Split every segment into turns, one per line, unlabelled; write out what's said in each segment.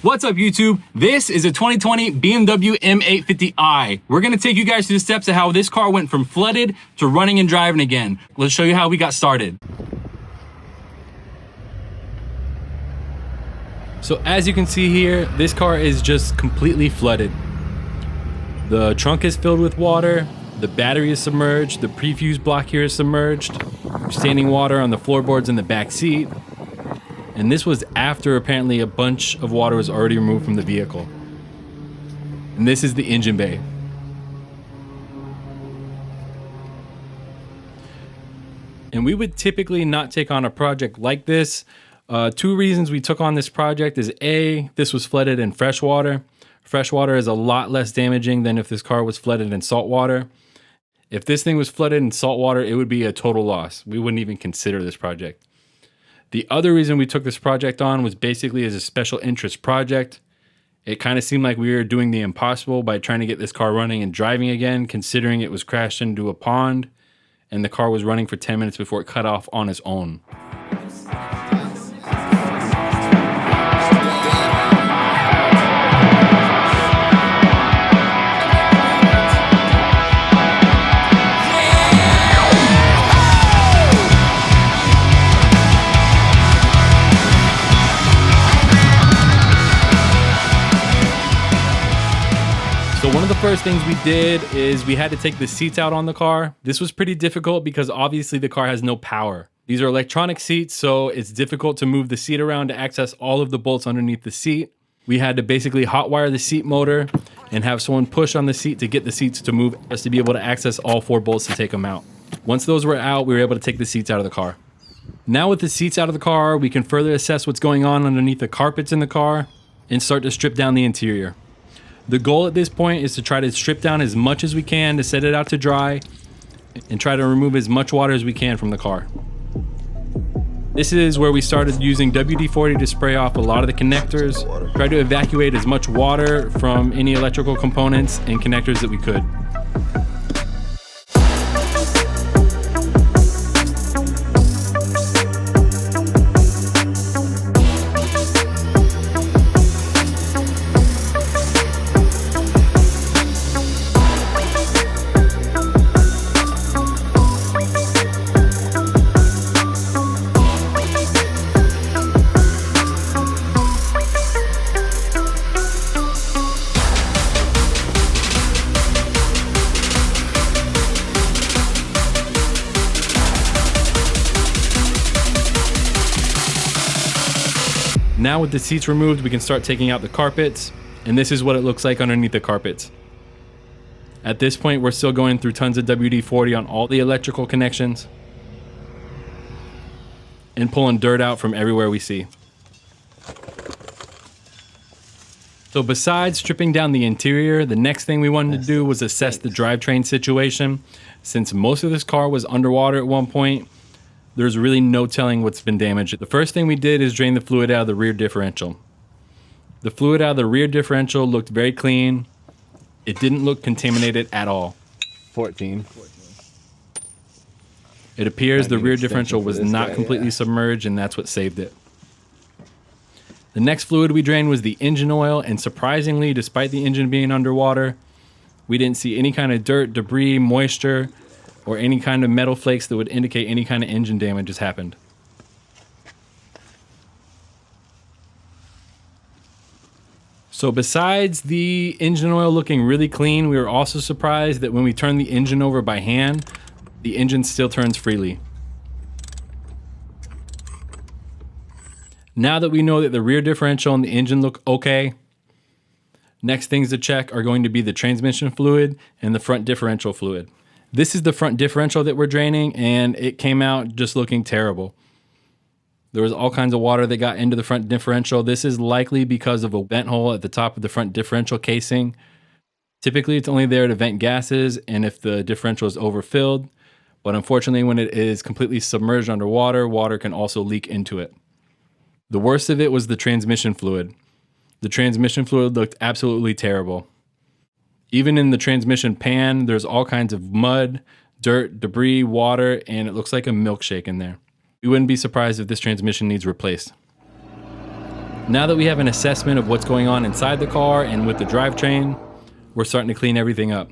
What's up, YouTube? This is a 2020 BMW M850i. We're gonna take you guys through the steps of how this car went from flooded to running and driving again. Let's show you how we got started. So as you can see here, this car is just completely flooded. The trunk is filled with water, the battery is submerged, the pre-fuse block here is submerged, standing water on the floorboards in the back seat. And this was after apparently a bunch of water was already removed from the vehicle. And this is the engine bay. And we would typically not take on a project like this. Two reasons we took on this project is A, this was flooded in fresh water. Fresh water is a lot less damaging than if this car was flooded in salt water. If this thing was flooded in salt water, it would be a total loss. We wouldn't even consider this project. The other reason we took this project on was basically as a special interest project. It kind of seemed like we were doing the impossible by trying to get this car running and driving again, considering it was crashed into a pond and the car was running for 10 minutes before it cut off on its own. So one of the first things we did is we had to take the seats out on the car. This was pretty difficult because obviously the car has no power. These are electronic seats, so it's difficult to move the seat around to access all of the bolts underneath the seat. We had to basically hotwire the seat motor and have someone push on the seat to get the seats to move us to be able to access all 4 bolts to take them out. Once those were out, we were able to take the seats out of the car. Now with the seats out of the car, we can further assess what's going on underneath the carpets in the car and start to strip down the interior. The goal at this point is to try to strip down as much as we can to set it out to dry and try to remove as much water as we can from the car. This is where we started using WD40 to spray off a lot of the connectors, try to evacuate as much water from any electrical components and connectors that we could. Now with the seats removed, we can start taking out the carpets, and this is what it looks like underneath the carpets. At this point, we're still going through tons of WD-40 on all the electrical connections and pulling dirt out from everywhere we see. So besides stripping down the interior, the next thing we wanted to do was assess the drivetrain situation. Since most of this car was underwater at one point, there's really no telling what's been damaged. The first thing we did is drain the fluid out of the rear differential. The fluid out of the rear differential looked very clean. It didn't look contaminated at all.
14.
It appears the rear differential was not completely submerged, and that's what saved it. The next fluid we drained was the engine oil, and surprisingly, despite the engine being underwater, we didn't see any kind of dirt, debris, moisture, or any kind of metal flakes that would indicate any kind of engine damage has happened. So besides the engine oil looking really clean, we were also surprised that when we turn the engine over by hand, the engine still turns freely. Now that we know that the rear differential and the engine look okay, Next things to check are going to be the transmission fluid and the front differential fluid. This is the front differential that we're draining, and it came out just looking terrible. There was all kinds of water that got into the front differential. This is likely because of a vent hole at the top of the front differential casing. Typically, it's only there to vent gases and if the differential is overfilled. But unfortunately, when it is completely submerged underwater, water can also leak into it. The worst of it was the transmission fluid. The transmission fluid looked absolutely terrible. Even in the transmission pan, there's all kinds of mud, dirt, debris, water, and it looks like a milkshake in there. We wouldn't be surprised if this transmission needs replaced. Now that we have an assessment of what's going on inside the car and with the drivetrain, we're starting to clean everything up.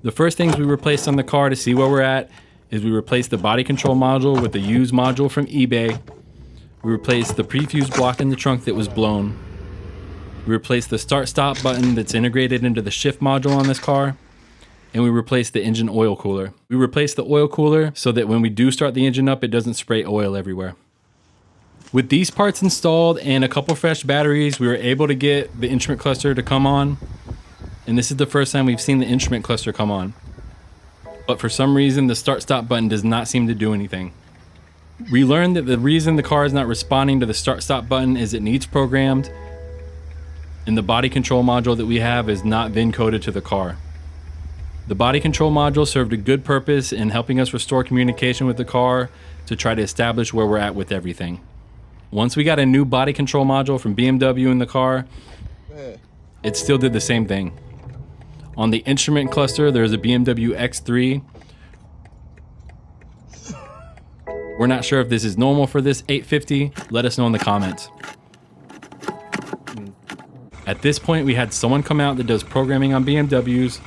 The first things we replaced on the car to see where we're at is we replaced the body control module with the used module from eBay. We replaced the pre-fuse block in the trunk that was blown. We replaced the start-stop button that's integrated into the shift module on this car. And we replaced the engine oil cooler. We replaced the oil cooler so that when we do start the engine up, it doesn't spray oil everywhere. With these parts installed and a couple fresh batteries, we were able to get the instrument cluster to come on. And this is the first time we've seen the instrument cluster come on. But for some reason, the start-stop button does not seem to do anything. We learned that the reason the car is not responding to the start-stop button is it needs programmed, and the body control module that we have is not VIN coded to the car. The body control module served a good purpose in helping us restore communication with the car to try to establish where we're at with everything. Once we got a new body control module from BMW in the car, it still did the same thing. On the instrument cluster, there's a BMW X3. We're not sure if this is normal for this 850. Let us know in the comments. At this point, we had someone come out that does programming on BMWs.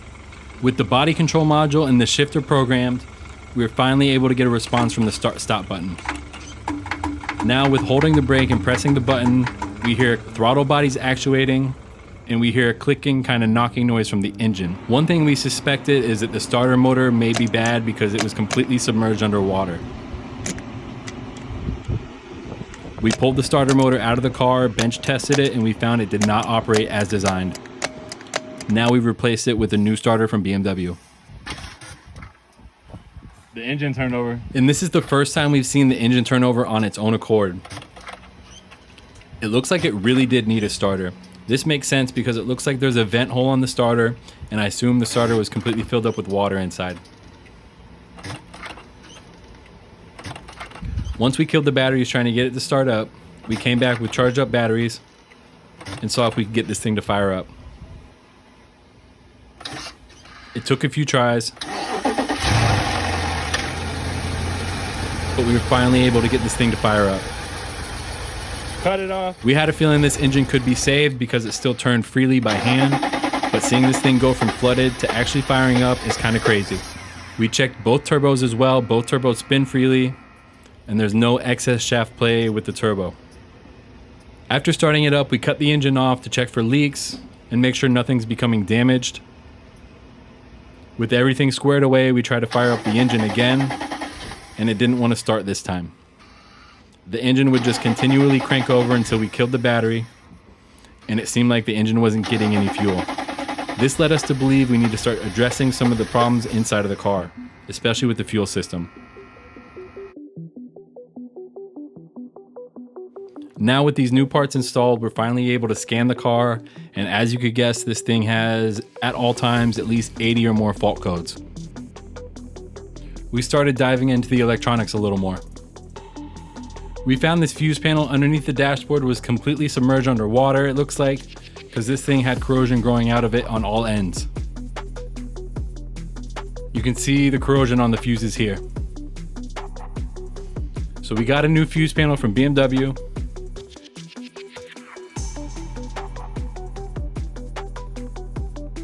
With the body control module and the shifter programmed, we were finally able to get a response from the start-stop button. Now, with holding the brake and pressing the button, we hear throttle bodies actuating, and we hear a clicking, kind of knocking noise from the engine. One thing we suspected is that the starter motor may be bad because it was completely submerged underwater. We pulled the starter motor out of the car, bench tested it, and we found it did not operate as designed. Now we've replaced it with a new starter from BMW.
The engine turned over.
And this is the first time we've seen the engine turn over on its own accord. It looks like it really did need a starter. This makes sense because it looks like there's a vent hole on the starter, and I assume the starter was completely filled up with water inside. Once we killed the batteries trying to get it to start up, we came back with charged up batteries and saw if we could get this thing to fire up. It took a few tries, but we were finally able to get this thing to fire up.
Cut it off.
We had a feeling this engine could be saved because it still turned freely by hand, but seeing this thing go from flooded to actually firing up is kind of crazy. We checked both turbos as well. Both turbos spin freely, and there's no excess shaft play with the turbo. After starting it up, we cut the engine off to check for leaks and make sure nothing's becoming damaged. With everything squared away, we tried to fire up the engine again, and it didn't want to start this time. The engine would just continually crank over until we killed the battery, and it seemed like the engine wasn't getting any fuel. This led us to believe we need to start addressing some of the problems inside of the car, especially with the fuel system. Now with these new parts installed, we're finally able to scan the car, and as you could guess, this thing has, at all times, at least 80 or more fault codes. We started diving into the electronics a little more. We found this fuse panel underneath the dashboard was completely submerged underwater, it looks like, because this thing had corrosion growing out of it on all ends. You can see the corrosion on the fuses here. So we got a new fuse panel from BMW.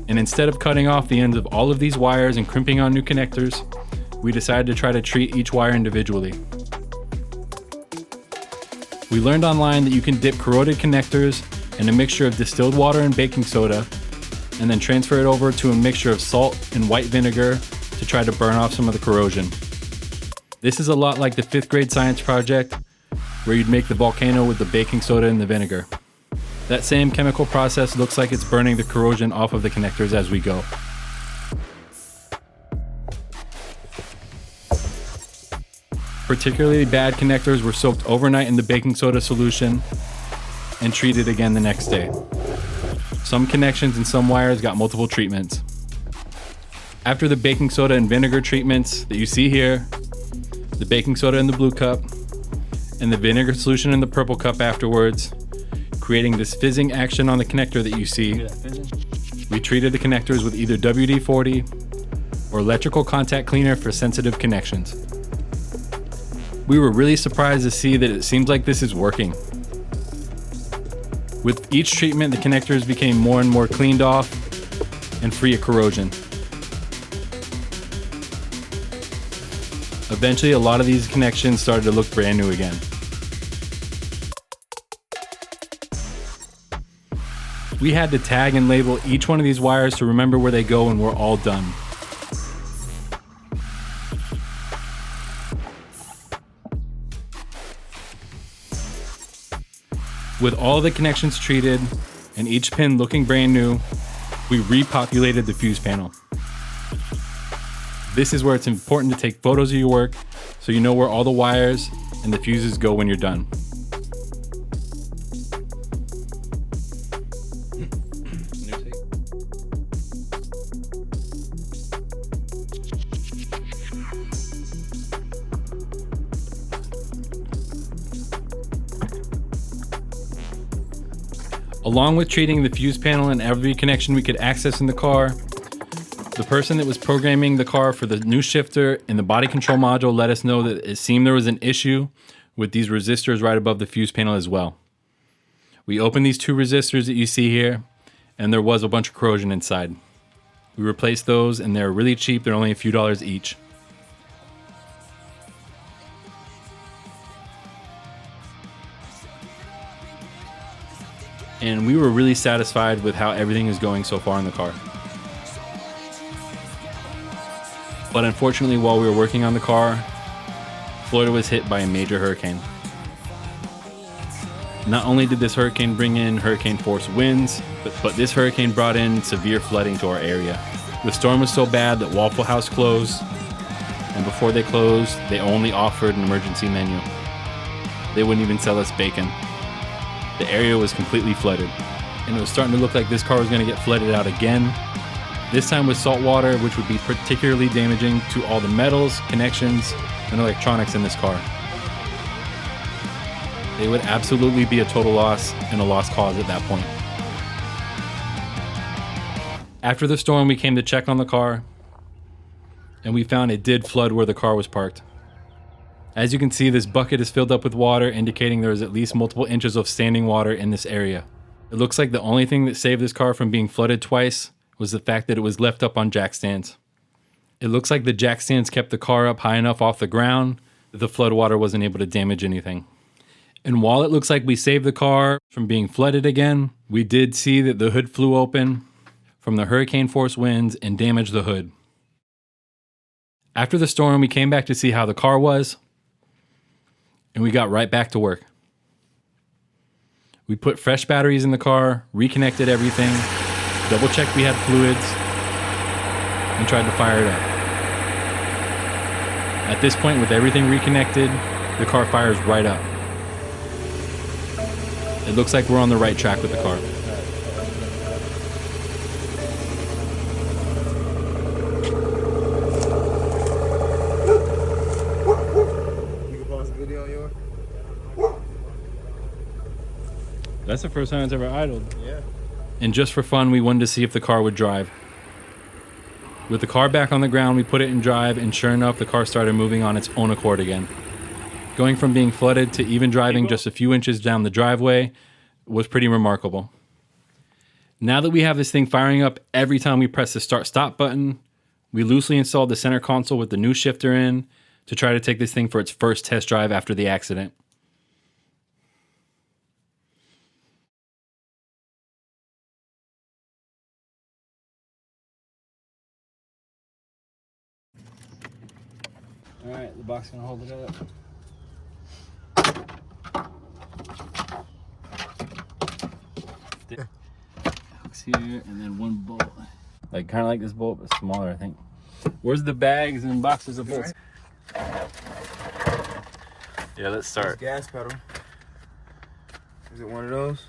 And instead of cutting off the ends of all of these wires and crimping on new connectors, we decided to try to treat each wire individually. We learned online that you can dip corroded connectors in a mixture of distilled water and baking soda, and then transfer it over to a mixture of salt and white vinegar to try to burn off some of the corrosion. This is a lot like the 5th grade science project where you'd make the volcano with the baking soda and the vinegar. That same chemical process looks like it's burning the corrosion off of the connectors as we go. Particularly bad connectors were soaked overnight in the baking soda solution and treated again the next day. Some connections and some wires got multiple treatments. After the baking soda and vinegar treatments that you see here, the baking soda in the blue cup, and the vinegar solution in the purple cup afterwards, creating this fizzing action on the connector that you see, we treated the connectors with either WD40 or electrical contact cleaner for sensitive connections. We were really surprised to see that it seems like this is working. With each treatment, the connectors became more and more cleaned off and free of corrosion. Eventually, a lot of these connections started to look brand new again. We had to tag and label each one of these wires to remember where they go when we're all done. With all the connections treated and each pin looking brand new, we repopulated the fuse panel. This is where it's important to take photos of your work so you know where all the wires and the fuses go when you're done. Along with treating the fuse panel and every connection we could access in the car, the person that was programming the car for the new shifter and the body control module let us know that it seemed there was an issue with these resistors right above the fuse panel as well. We opened these 2 resistors that you see here, and there was a bunch of corrosion inside. We replaced those, and they're really cheap. They're only a few dollars each. And we were really satisfied with how everything is going so far in the car. But unfortunately, while we were working on the car, Florida was hit by a major hurricane. Not only did this hurricane bring in hurricane force winds, but this hurricane brought in severe flooding to our area. The storm was so bad that Waffle House closed, and before they closed, they only offered an emergency menu. They wouldn't even sell us bacon. The area was completely flooded, and it was starting to look like this car was going to get flooded out again, this time with salt water, which would be particularly damaging to all the metals, connections, and electronics in this car. They would absolutely be a total loss and a lost cause at that point. After the storm, we came to check on the car, and we found it did flood where the car was parked. As you can see, this bucket is filled up with water, indicating there is at least multiple inches of standing water in this area. It looks like the only thing that saved this car from being flooded twice was the fact that it was left up on jack stands. It looks like the jack stands kept the car up high enough off the ground that the flood water wasn't able to damage anything. And while it looks like we saved the car from being flooded again, we did see that the hood flew open from the hurricane force winds and damaged the hood. After the storm, we came back to see how the car was, and we got right back to work. We put fresh batteries in the car, reconnected everything, double-checked we had fluids, and tried to fire it up. At this point, with everything reconnected, the car fires right up. It looks like we're on the right track with the car. That's the first time it's ever idled.
Yeah.
And just for fun, we wanted to see if the car would drive. With the car back on the ground, we put it in drive, and sure enough, the car started moving on its own accord again. Going from being flooded to even driving just a few inches down the driveway was pretty remarkable. Now that we have this thing firing up every time we press the start-stop button, we loosely installed the center console with the new shifter in to try to take this thing for its first test drive after the accident. All right, the box gonna hold it up. Hooks here, and then one bolt. Like kind of like this bolt, but smaller, I think. Where's the bags and boxes of bolts? Yeah, let's start.
Gas pedal. Is it one of those?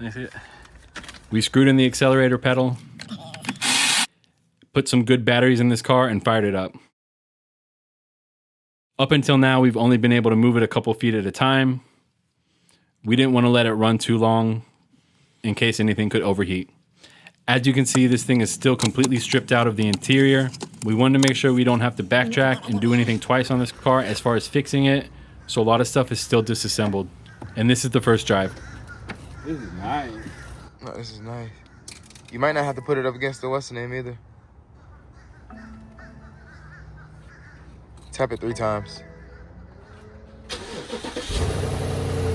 Let me see it. We screwed in the accelerator pedal, put some good batteries in this car, and fired it up. Up until now, we've only been able to move it a couple feet at a time. We didn't want to let it run too long in case anything could overheat. As you can see, this thing is still completely stripped out of the interior. We wanted to make sure we don't have to backtrack and do anything twice on this car as far as fixing it. So a lot of stuff is still disassembled. And this is the first drive.
This is nice.
No, this is nice. You might not have to put it up against the what's the name either. Tap it 3 times.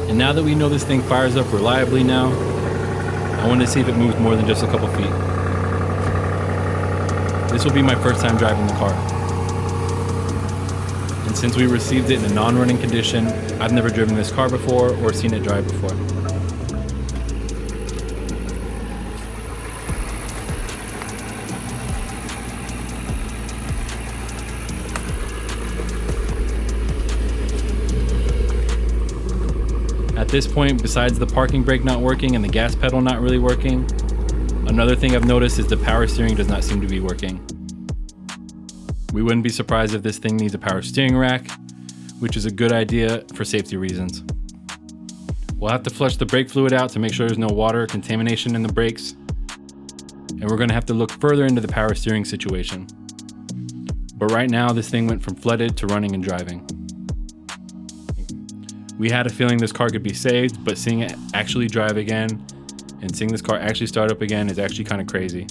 And now that we know this thing fires up reliably now, I want to see if it moves more than just a couple feet. This will be my first time driving the car. And since we received it in a non-running condition, I've never driven this car before or seen it drive before. At this point, besides the parking brake not working and the gas pedal not really working, another thing I've noticed is the power steering does not seem to be working. We wouldn't be surprised if this thing needs a power steering rack, which is a good idea for safety reasons. We'll have to flush the brake fluid out to make sure there's no water contamination in the brakes. And we're gonna have to look further into the power steering situation. But right now, this thing went from flooded to running and driving. We had a feeling this car could be saved, but seeing it actually drive again and seeing this car actually start up again is actually kind of crazy.